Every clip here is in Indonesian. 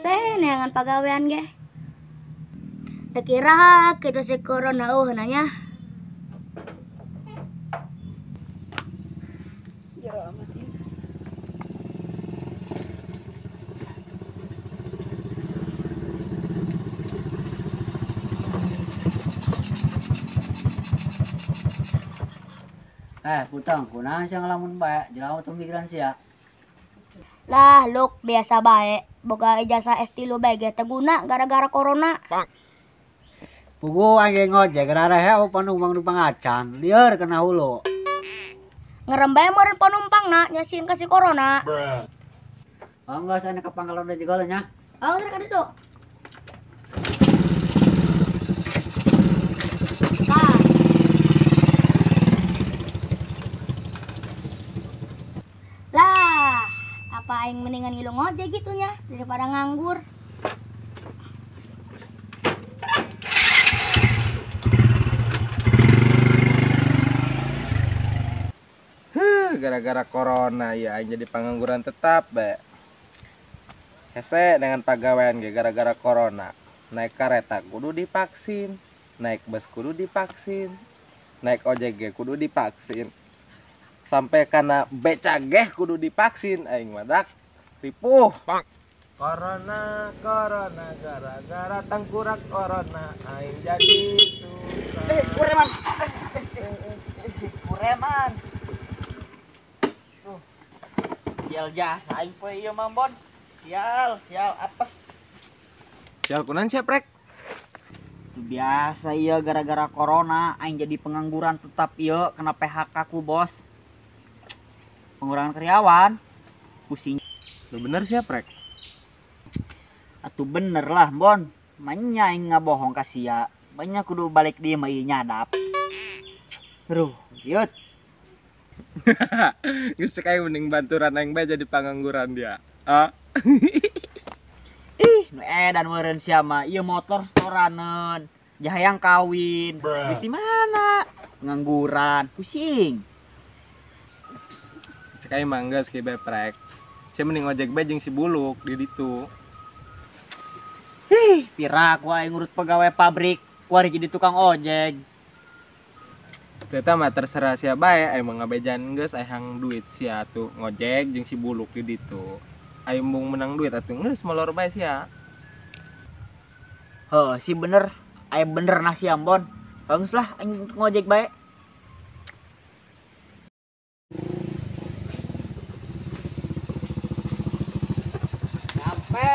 hese neangan pagawean ge. Tekira kita si corona nanya. Jero amat ya. Putang, kunahan siya ngalamun bae, jelaw tumikiran siya. Lah, Luk, biasa bae. Boga ijazah S3 bae ge teguna gara-gara corona. Pugu anjing ngojek rarahe panumpang-numpang acan, lieur kena hulu. Ngerem bae meureun panumpangna nyasin kasih corona. Enggak sana ke pangkalan da jegol nya. Oh, ka ditu. Lah, apa aing mendingan ngilu ngojek gitunya daripada nganggur. Gara-gara corona ya aing jadi pengangguran tetap be. Hese dengan pagawean ge gara-gara corona. Naik kereta kudu divaksin, naik bus kudu divaksin, naik ojek ge kudu divaksin. Sampai karena beca ge kudu divaksin aing madak ripuh. Corona, corona, gara-gara tengkurak corona aing jadi susah. Kureman. Kureman. Sial jasa aing poe ieu Mambon. Sial apes. Sial kunan siap rek. Biasa iya gara-gara corona aing jadi pengangguran tetap ieu kena PHK ku bos. Pengurangan karyawan. Pusing. Lu bener siap rek. Atuh bener lah Bon. Manya aing ngabohong ka sia. Banyak kudu balik di mah ieu nyadap. Aduh, yut. Geus kayak mending banturan aing bae jadi pengangguran dia. Ah. Ih, nu edan meureun sia mah ieu motor setoraneun. Jahayang kawin. Duit di mana? Pengangguran, pusing. Cek aing mah geus kieu bae prek. Sia mending ojek bae jeung si Buluk di ditu. Hih, pirak wae ngurut pegawai pabrik, wari jadi tukang ojek. Ternyata mah terserah sia bae, aing mah ngabejan geus aing duit sia tuh ngojek jeung si Buluk di ditu. Aing mung menang duit atuh geus molor bae sia. Heuh, si bener. Aya bener na si Ambon. Geus lah aing ngojek bae. Nyampe.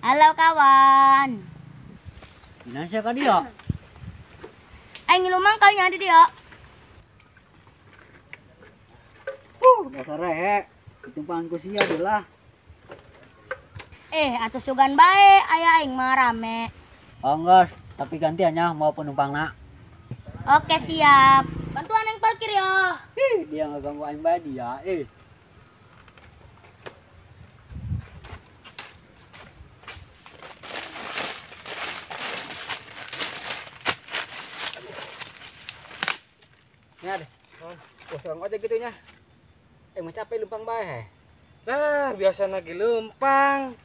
Halo kawan. Dina sia ka dieu? Aing ngilu mangkalnya di dia. Dasar rehe. Ditumpangan ku sia lah. Atuh sugan bae aya aing mah rame. Oh geus, tapi gantiannya mau penumpangna. Oke, siap. Bantuan yang parkir yo. Dia ngeganggu aing bae dia. Nya deh. Kosong ojek gitu nya. Mah capek lempang bae he. Nah, biasa lagi lempang.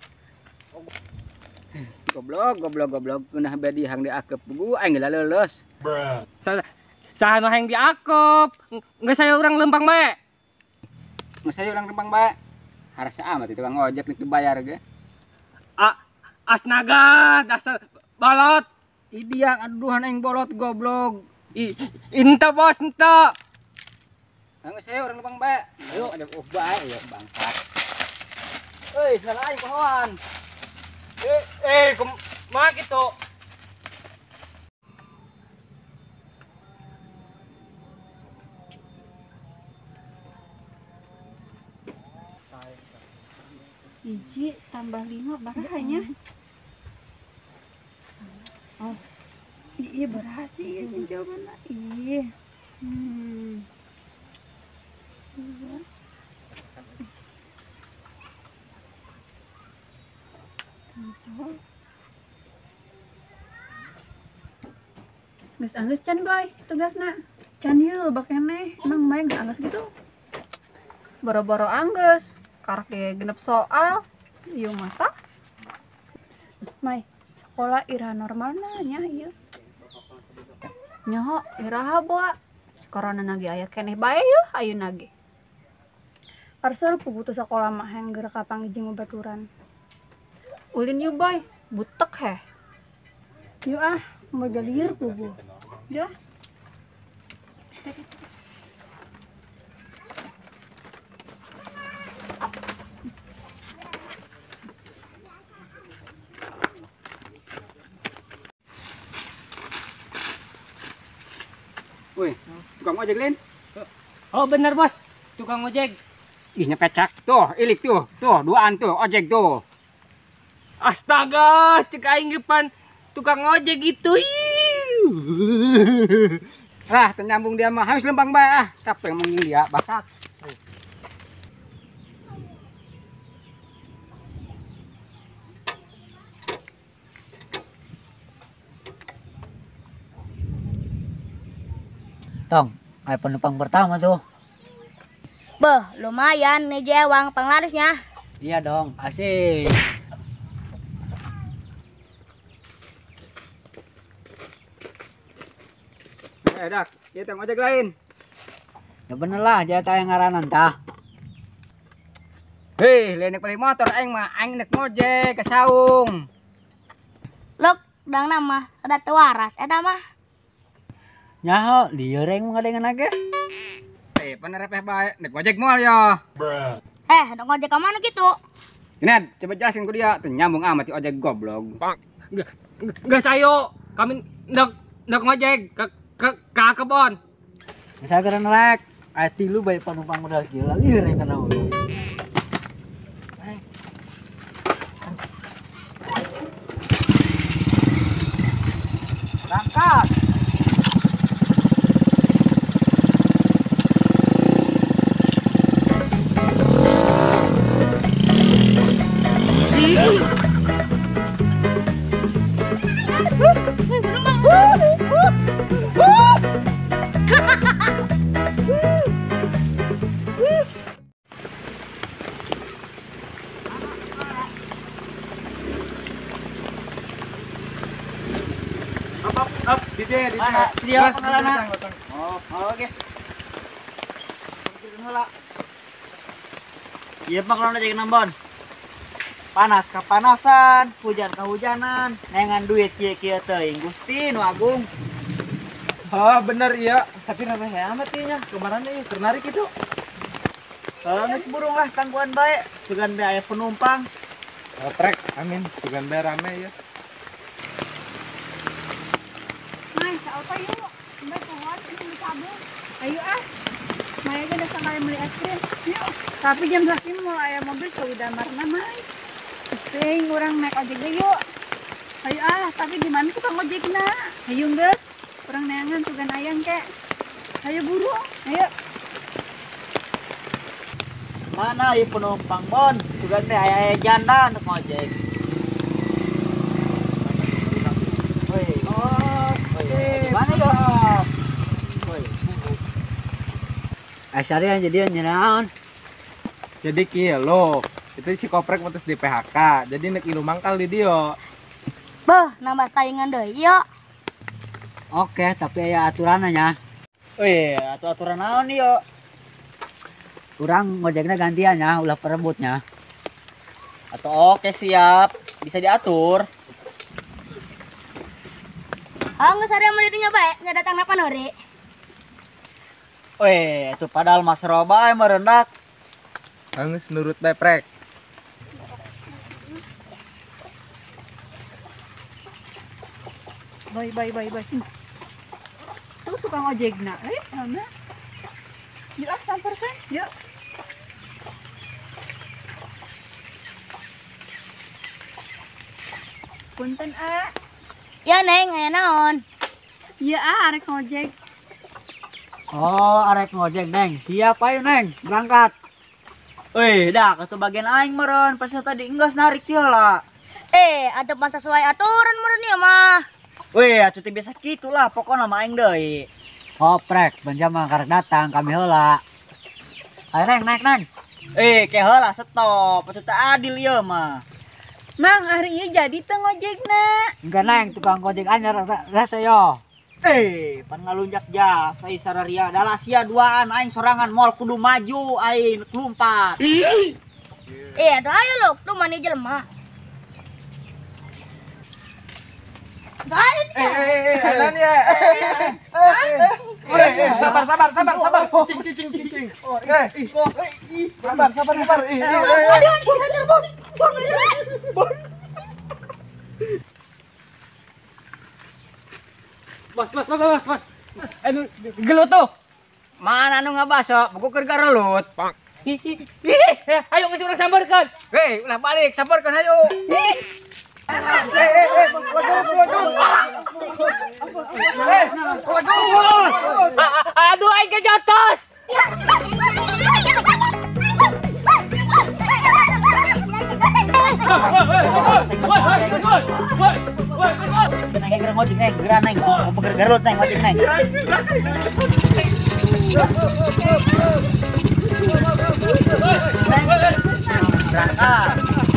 Goblok. Geunah bae dihang diakep bugu aing geus leuleus. Saha nu hayang diakep. Geus saya urang lempang bae. Geus saya urang lempang bae. Harasa amat itu tukang ojek nih dibayar ge. Asnaga, dasar balot. Dia aduhan aing bolot goblok. Ente bos, ente. Geus saya urang lempang bae. Ayo ada bae ya bangsat. Euy, salah aing pohoan. Kumaha kitu? Hiji tambah 5 barahanya. Oh. Iya berhasil ya jawabannya. Iya. Geus anggeus can boy tugasna. Can ieu loba keneh. Emang main geus anggeus gitu. Boro-boro anggeus. Karak ge genep soal. Ieu mah tah. Mai, sekolah iraha normalna nya ieu. Nyaho iraha boa. Corona nage aya keneh bae yeuh ayeuna ge. Parsel puguh teu sakola mah hayang geura ka panggijing babaturan. Ulin yuk boy, butek heh. Yuk ah, mau lieur puguh. Ya. Wih, tukang ojek Lin. Oh bener bos, tukang ojek. Ih nyepecak tuh, ilik tuh duaan tuh ojek tuh. Astaga, cek aing depan tukang ojek gitu. Lah, ternyambung dia mah harus lempang bae ah, capek ngomongin dia, basak. Tong, ayo penumpang pertama tuh. Beh, lumayan nih jewang penglarisnya. Iya dong, asik. Dak, ya tukang ojek lain. Ya bener lah, jatah yang ngaranan tah. Hei, lenek balik motor aing mah, aing nek ngojek ke saung. Lok, dang nama ada waras eta mah. Nyaho, lieur yang ngadengan lagi. Penerepeh bae, nek ngojek moal ya. Dong ngojek ka mana gitu? Ini coba jelasin ku dia, ternyambung amat si ojek goblok. Enggak sayo, kami ndak ngojek ke kebon. Bisa keren rek. Ayo tilu bae penumpang modal gila lieur yang kenal. Berangkat. Dia pengalaman. Oh, oke. Iya pak kalau jadi nambon. Panas kepanasan, hujan kehujanan, nengan duit kieu teuing Gusti nu Agung. Ah bener iya, tapi ramai amat ieu nya. Kemarin ieu ternarik itu. Geus burung lah tangguhan bae, sugan bae aya penumpang. Trek, amin. Sugan bae rame ya. Mai, apa yuk? Mbak kuat ini di tabung. Ayo ah. Mai aja udah sampai beli es krim. Yuk. Tapi jam 1 mau aya mobil ke Udamarna, Mai. Sing orang naik ojek deh yuk. Ayo ah, tapi di mana tukang ojekna? Ayo geus. Urang neangan sugan ayang kek. Ayo buru. Ayo. Mana ieu penumpang bon, sugan bae aya janda untuk ngojek. Woi. Oh, mana yuk? Woi. Asyari jadi nyenaon. Jadi kieu lo, itu si koprek putus di PHK. Jadi nek ilu mangkal di dia. Beh, nambah saingan deh, yuk. Oke, tapi aya aturannya nya. Wih, aturan naon nih yo? Urang ngojeknya gantian ya, ulah perebutnya. Atau oke siap, bisa diatur. Nggak sare mau didinya bae, nya datang napa nori. Wih, itu padahal mas roba merendak. Geus nurut bae prek. Bye. Tuh tukang ojekna. Mana? Yuk ah, samperkan. Yuk. Punten ah. Ya neng, aya naon? Iya ah, arek ngojek. Oh, arek ngojek neng. Siap ayo neng, berangkat. Wih, dah ke bagian aing meren, pas tadi enggeus narik tiala. Atuh pan sesuai aturan meureun ieu mah. Weh, atuh teh biasa kitu lah pokokna mah aing deui. Oprek, benjama karek datang kami heula. Ayo naik. Ke heula stop, atuh teu adil ieu mah. Mang, hari ieu jadi teu ngojekna. Enggak naik tukang ojek anyar rasa yo. Pan ngalunjak jasa sararia dalah sia duaan aing sorangan moal kudu maju aing kelumpat. Tuh ayo lo, tuh mani jelema. Balik. Adan ya. Sabar. Cing. Sabar. Bos. Gelut tuh. Mana nu ngabaso, buku keur garelut. Ayo ngasih orang sambarkan. Hei, ulah balik, sabarkan hayu. Aduh, aing kejotos. Neng geura ngojek neng, geura neng. Mau peger garelut neng ngojek neng. Berangkat.